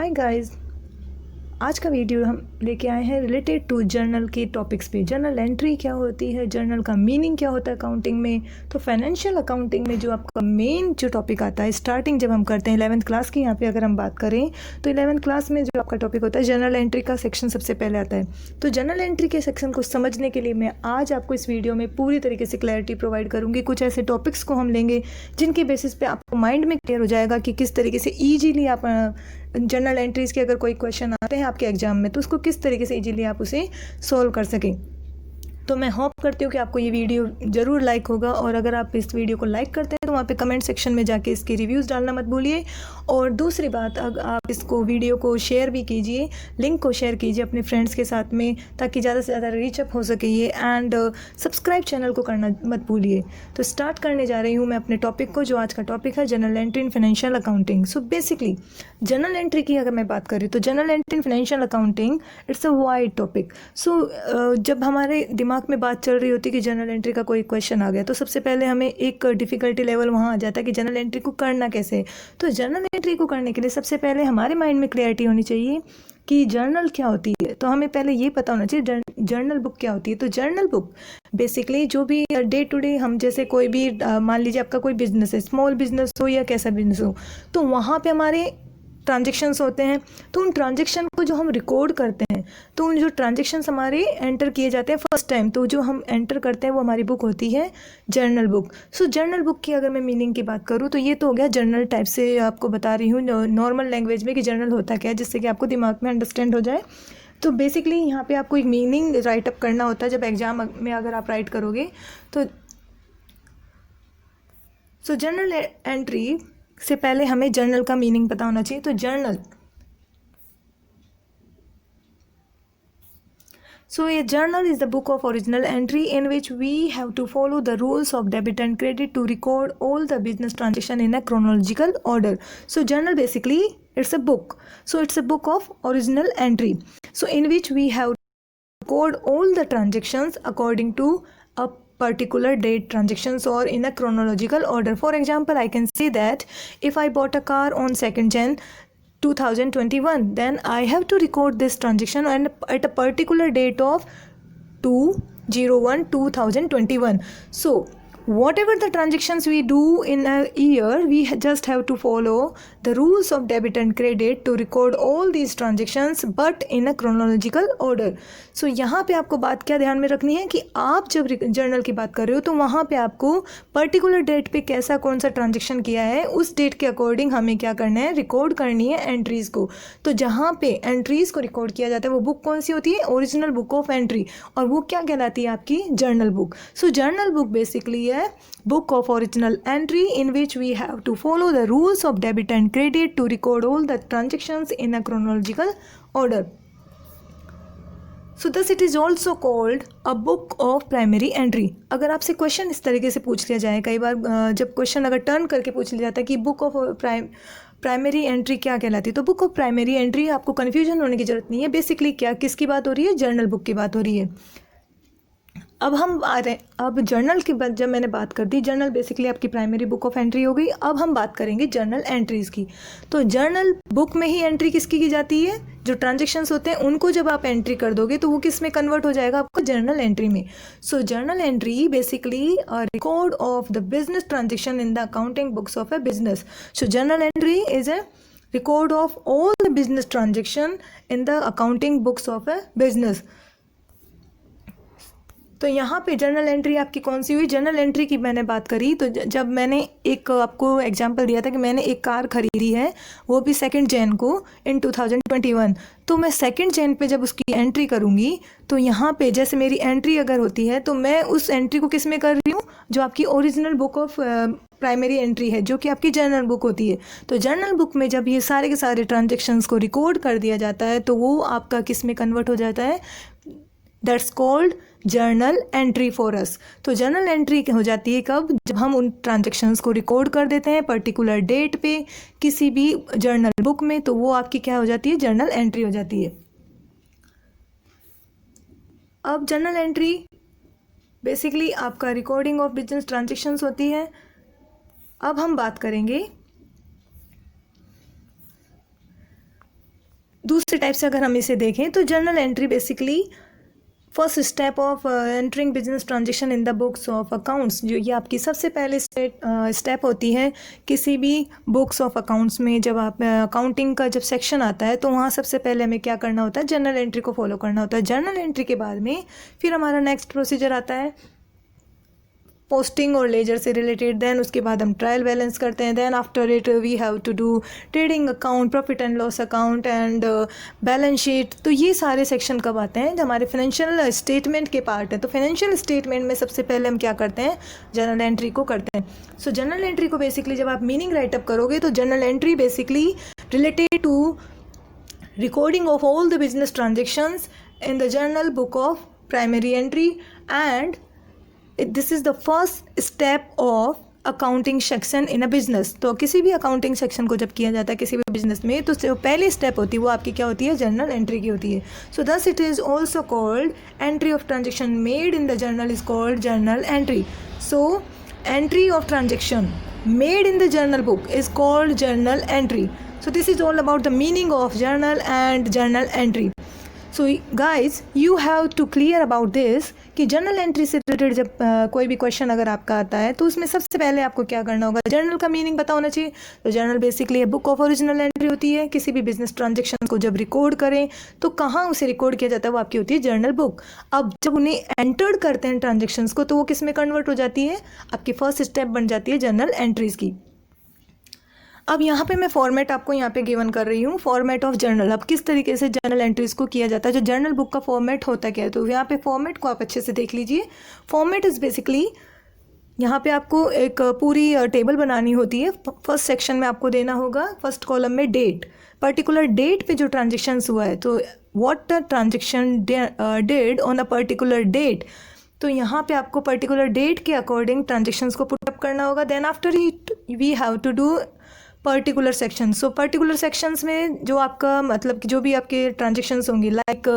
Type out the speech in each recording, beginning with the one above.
Hi guys, आज का video हम लेके आए हैं रिलेटेड टू जर्नल के टॉपिक्स पे। जर्नल एंट्री क्या होती है, जर्नल का मीनिंग क्या होता है अकाउंटिंग में। तो फाइनेंशियल अकाउंटिंग में जो आपका मेन जो टॉपिक आता है स्टार्टिंग जब हम करते हैं 11th क्लास की, यहाँ पे अगर हम बात करें तो 11th क्लास में जो आपका टॉपिक होता है जर्नल एंट्री का सेक्शन सबसे पहले आता है। तो जर्नल एंट्री के सेक्शन को समझने के लिए मैं आज आपको इस वीडियो में पूरी तरीके से क्लैरिटी प्रोवाइड करूँगी। कुछ ऐसे टॉपिक्स को हम लेंगे जिनके बेसिस पे आपको माइंड में क्लियर हो जाएगा कि किस तरीके से ईजीली आप जर्नल एंट्रीज़ के अगर कोई क्वेश्चन आते हैं आपके एग्जाम में तो उसको किस तरीके से इजीली आप उसे सॉल्व कर सकें। तो मैं होप करती हूँ कि आपको ये वीडियो ज़रूर लाइक होगा, और अगर आप इस वीडियो को लाइक करते हैं तो वहाँ पे कमेंट सेक्शन में जाके इसके रिव्यूज़ डालना मत भूलिए। और दूसरी बात, अगर आप इसको वीडियो को शेयर भी कीजिए, लिंक को शेयर कीजिए अपने फ्रेंड्स के साथ में, ताकि ज़्यादा से ज़्यादा रीचअप हो सके ये। एंड सब्सक्राइब चैनल को करना मत भूलिए। तो स्टार्ट करने जा रही हूँ मैं अपने टॉपिक को, जो आज का टॉपिक है general entry in financial accounting. So basically general entry की अगर मैं बात करूँ तो general entry in financial accounting it's a wide topic. So जब हमारे दिमाग में बात चल रही होती कि जनरल एंट्री का कोई क्वेश्चन आ गया तो सबसे पहले हमें एक डिफ़िकल्टी लेवल वहाँ आ जाता है कि जनरल एंट्री को करना कैसे है। तो जनरल एंट्री को करने के लिए सबसे पहले हमारे माइंड में क्लैरिटी होनी चाहिए कि जर्नल क्या होती है। तो हमें पहले ये पता होना चाहिए जर्नल बुक क्या होती है। तो जर्नल बुक बेसिकली जो भी डे टू डे हम जैसे कोई भी मान लीजिए आपका कोई बिजनेस है, स्मॉल बिजनेस हो या कैसा बिजनेस हो, तो वहाँ पे हमारे ट्रांजेक्शंस होते हैं। तो उन ट्रांजेक्शन को जो हम रिकॉर्ड करते हैं, तो उन जो ट्रांजेक्शन्स हमारे एंटर किए जाते हैं फर्स्ट टाइम, तो जो हम एंटर करते हैं वो हमारी बुक होती है जर्नल बुक। सो जर्नल बुक की अगर मैं मीनिंग की बात करूँ तो ये तो हो गया जर्नल टाइप से आपको बता रही हूँ नॉर्मल लैंग्वेज में कि जर्नल होता क्या है, जिससे कि आपको दिमाग में अंडरस्टैंड हो जाए। तो बेसिकली यहाँ पे आपको एक मीनिंग राइट अप करना होता है जब एग्जाम में अगर आप राइट करोगे तो। जर्नल एंट्री से पहले हमें जर्नल का मीनिंग पता होना चाहिए। तो journal, so a journal is the book of original entry in which we have to follow the rules of debit and credit to record all the business transaction in a chronological order. So journal basically it's a book. So it's a book of original entry. So in which we have to record all the transactions according to a particular date transactions or in a chronological order. For example, I can say that if I bought a car on 2nd Jan 2021, then I have to record this transaction and at a particular date of 2/01/2021. So whatever the transactions we do in a year, we just have to follow the rules of debit and credit to record all these transactions but in a chronological order. So यहाँ पे आपको बात क्या ध्यान में रखनी है कि आप जब जर्नल की बात कर रहे हो तो वहाँ पे आपको पर्टिकुलर डेट पे कैसा कौन सा ट्रांजेक्शन किया है, उस डेट के अकॉर्डिंग हमें क्या करना है, रिकॉर्ड करनी है एंट्रीज़ को। तो जहाँ पे एंट्रीज़ को रिकॉर्ड किया जाता है वो बुक कौन सी होती है, ओरिजिनल बुक ऑफ एंट्री, और वो क्या कहलाती है आपकी जर्नल बुक। सो जर्नल बुक बेसिकली है book of original entry in which we have to follow the rules of debit and credit to record all the transactions in a chronological order. So thus it is also called a book of primary entry. अगर आपसे question इस तरीके से पूछ लिया जाए, कई बार जब क्वेश्चन अगर टर्न करके पूछ लिया जाता है कि बुक ऑफ प्राइमरी एंट्री क्या कहलाती है, तो बुक ऑफ प्राइमरी एंट्री आपको कन्फ्यूजन होने की जरूरत नहीं है। बेसिकली क्या किसकी बात हो रही है, जर्नल बुक की बात हो रही है। अब हम आ रहे हैं, अब जर्नल की बात जब मैंने बात कर दी, जर्नल बेसिकली आपकी प्राइमरी बुक ऑफ एंट्री हो गई। अब हम बात करेंगे जर्नल एंट्रीज़ की। तो जर्नल बुक में ही एंट्री किसकी की जाती है, जो ट्रांजेक्शन्स होते हैं उनको जब आप एंट्री कर दोगे तो वो किस में कन्वर्ट हो जाएगा, आपको जर्नल एंट्री में। So journal entry basically a record of the business transaction in the accounting books of a business. So journal entry is a record of all the business transaction in the accounting books of a business. तो यहाँ पे journal entry आपकी कौन सी हुई, journal entry की मैंने बात करी तो जब मैंने एक आपको एग्जांपल दिया था कि मैंने एक कार खरीदी है, वो भी 2nd जैन को इन 2021, तो मैं 2nd जैन पे जब उसकी एंट्री करूँगी तो यहाँ पे जैसे मेरी एंट्री अगर होती है तो मैं उस एंट्री को किस में कर रही हूँ, जो आपकी original book of primary entry है, जो कि आपकी जर्नल बुक होती है। तो जर्नल बुक में जब ये सारे के सारे ट्रांजेक्शन्स को रिकॉर्ड कर दिया जाता है तो वो आपका किस में कन्वर्ट हो जाता है, that's called journal entry for us. तो जर्नल एंट्री हो जाती है कब, जब हम उन ट्रांजेक्शन्स को रिकॉर्ड कर देते हैं पर्टिकुलर डेट पे किसी भी जर्नल बुक में, तो वो आपकी क्या हो जाती है, जर्नल एंट्री हो जाती है। अब जर्नल एंट्री बेसिकली आपका रिकॉर्डिंग ऑफ बिजनेस ट्रांजेक्शन्स होती है। अब हम बात करेंगे दूसरे टाइप से अगर हम इसे देखें तो journal entry basically first step of entering business transaction in the books of accounts, जो ये आपकी सबसे पहले स्टेप होती है किसी भी बुक्स ऑफ अकाउंट्स में। जब आप अकाउंटिंग का जब सेक्शन आता है तो वहाँ सबसे पहले हमें क्या करना होता है, जर्नल एंट्री को फॉलो करना होता है। जर्नल एंट्री के बाद में फिर हमारा नेक्स्ट प्रोसीजर आता है पोस्टिंग और लेजर से रिलेटेड, देन उसके बाद हम ट्रायल बैलेंस करते हैं, then after it we have to do trading account, profit and loss account and balance sheet. तो ये सारे सेक्शन कब आते हैं, जो हमारे फाइनेंशियल स्टेटमेंट के पार्ट है। तो फाइनेंशियल स्टेटमेंट में सबसे पहले हम क्या करते हैं, जर्नल एंट्री को करते हैं। सो जर्नल एंट्री को बेसिकली जब आप मीनिंग राइटअप करोगे तो journal entry basically related to recording of all the business transactions in the journal book of primary entry, and this is the first step of accounting section in a business. तो किसी भी accounting section को जब किया जाता है किसी भी बिजनेस में तो जो पहली स्टेप होती है वो आपकी क्या होती है, जर्नल एंट्री की होती है। So this it is also called entry of transaction made in the journal is called journal entry. So entry of transaction made in the journal book is called journal entry. So this is all about the meaning of journal and journal entry. So guys, you have to clear about this कि journal entry से related जब कोई भी question अगर आपका आता है तो उसमें सबसे पहले आपको क्या करना होगा, जर्नल का मीनिंग पता होना चाहिए। तो journal basically book of original entry होती है। किसी भी बिजनेस ट्रांजेक्शन को जब रिकॉर्ड करें तो कहाँ उसे रिकॉर्ड किया जाता है, वो आपकी होती है जर्नल बुक। अब जब उन्हें एंटर्ड करते हैं ट्रांजेक्शन्स को तो वो किस में कन्वर्ट हो जाती है, आपकी फर्स्ट स्टेप बन जाती है जर्नल एंट्रीज़ की। अब यहाँ पे मैं फॉर्मेट आपको यहाँ पे गिवन कर रही हूँ, फॉर्मेट ऑफ जर्नल। अब किस तरीके से जर्नल एंट्रीज को किया जाता है, जो जर्नल बुक का फॉर्मेट होता क्या है। तो यहाँ पे फॉर्मेट को आप अच्छे से देख लीजिए। फॉर्मेट इज़ बेसिकली यहाँ पे आपको एक पूरी टेबल बनानी होती है। फर्स्ट सेक्शन में आपको देना होगा फर्स्ट कॉलम में डेट, पर्टिकुलर डेट पे जो ट्रांजेक्शन्स हुआ है, तो what the transaction did on a particular date. तो यहाँ पे आपको पर्टिकुलर डेट के अकॉर्डिंग ट्रांजेक्शन्स को पुटअप करना होगा। Then after it we have to do particular section. So particular sections में जो आपका मतलब कि जो भी आपके ट्रांजेक्शन्स होंगी, like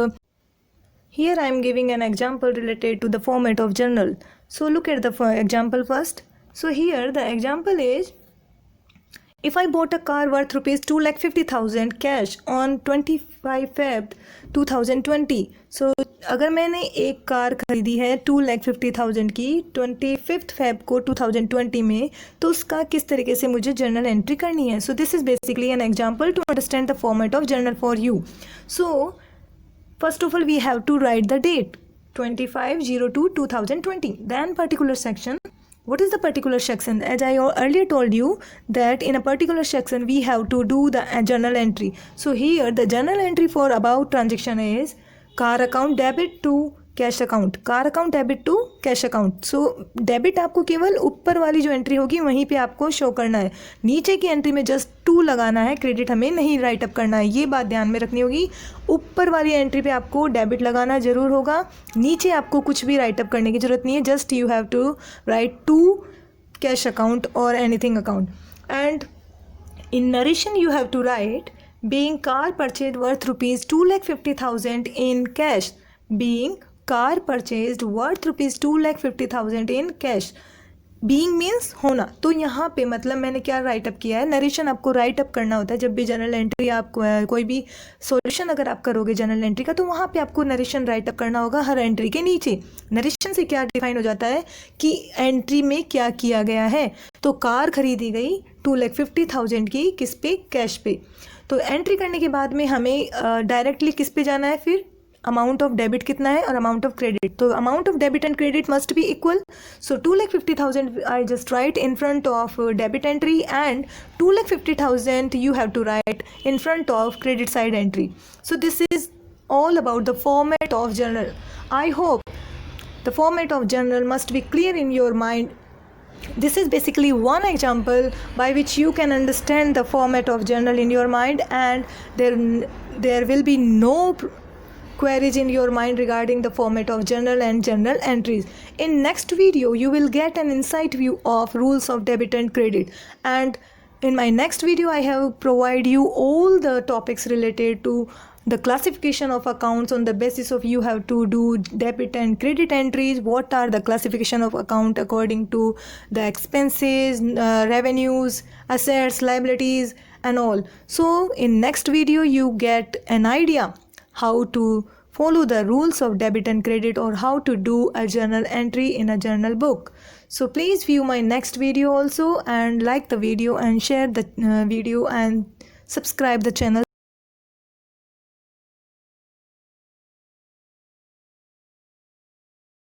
here I am giving an example related to the format of journal. So look at the example first. So here the example is if I bought a car worth rupees 2,50,000 cash on 25 Feb 2020। सो अगर मैंने एक car खरीदी है 2,50,000 की 25 Feb को 2020 में, तो उसका किस तरीके से मुझे जर्नल एंट्री करनी है। So this is basically an example to understand the format of journal for you. So first of all we have to write the date 25/02/2020, then particular section. What is the particular section? As I earlier told you that in a particular section we have to do the journal entry. So here the journal entry for about transaction is car account debit to cash account, car account debit to cash account. So debit आपको केवल ऊपर वाली जो entry होगी वहीं पे आपको show करना है, नीचे की एंट्री में जस्ट टू लगाना है, क्रेडिट हमें नहीं राइट अप करना है। ये बात ध्यान में रखनी होगी, ऊपर वाली एंट्री पे आपको डेबिट लगाना जरूर होगा, नीचे आपको कुछ भी राइट अप करने की जरूरत नहीं है। Just you have to write to cash account और anything account. And in narration you have to write being car purchased worth rupees 2,50,000 in cash, being car purchased worth rupees 2,50,000 in cash. Being means होना। तो यहाँ पे मतलब मैंने क्या right up किया है, नरेशन आपको राइट अप करना होता है। जब भी जर्नल एंट्री आप कोई भी सॉल्यूशन अगर आप करोगे जर्नल एंट्री का, तो वहाँ पे आपको नरेशन राइट अप करना होगा हर एंट्री के नीचे। नरेशन से क्या डिफाइन हो जाता है कि एंट्री में क्या किया गया है। तो कार खरीदी गई 2,50,000 की, किस पे, कैश पे। तो एंट्री करने के बाद में हमें डायरेक्टली किस पे जाना है, फिर अमाउंट ऑफ डेबिट कितना है और अमाउंट ऑफ क्रेडिट। तो amount of debit and credit must be equal. So 2,50,000 I just right in front of debit entry and 2,50,000 you have to write in front of credit side entry. So this is all about the format of journal. I hope the format of journal must be clear in your mind. This is basically one example by which you can understand the format of journal in your mind, and there will be no queries in your mind regarding the format of journal and journal entries. In next video you will get an insight view of rules of debit and credit, and in my next video I have provide you all the topics related to the classification of accounts on the basis of you have to do debit and credit entries. What are the classification of account according to the expenses, revenues, assets, liabilities, and all. So in next video you get an idea how to follow the rules of debit and credit, or how to do a journal entry in a journal book. So please view my next video also, and like the video and share the video and subscribe the channel.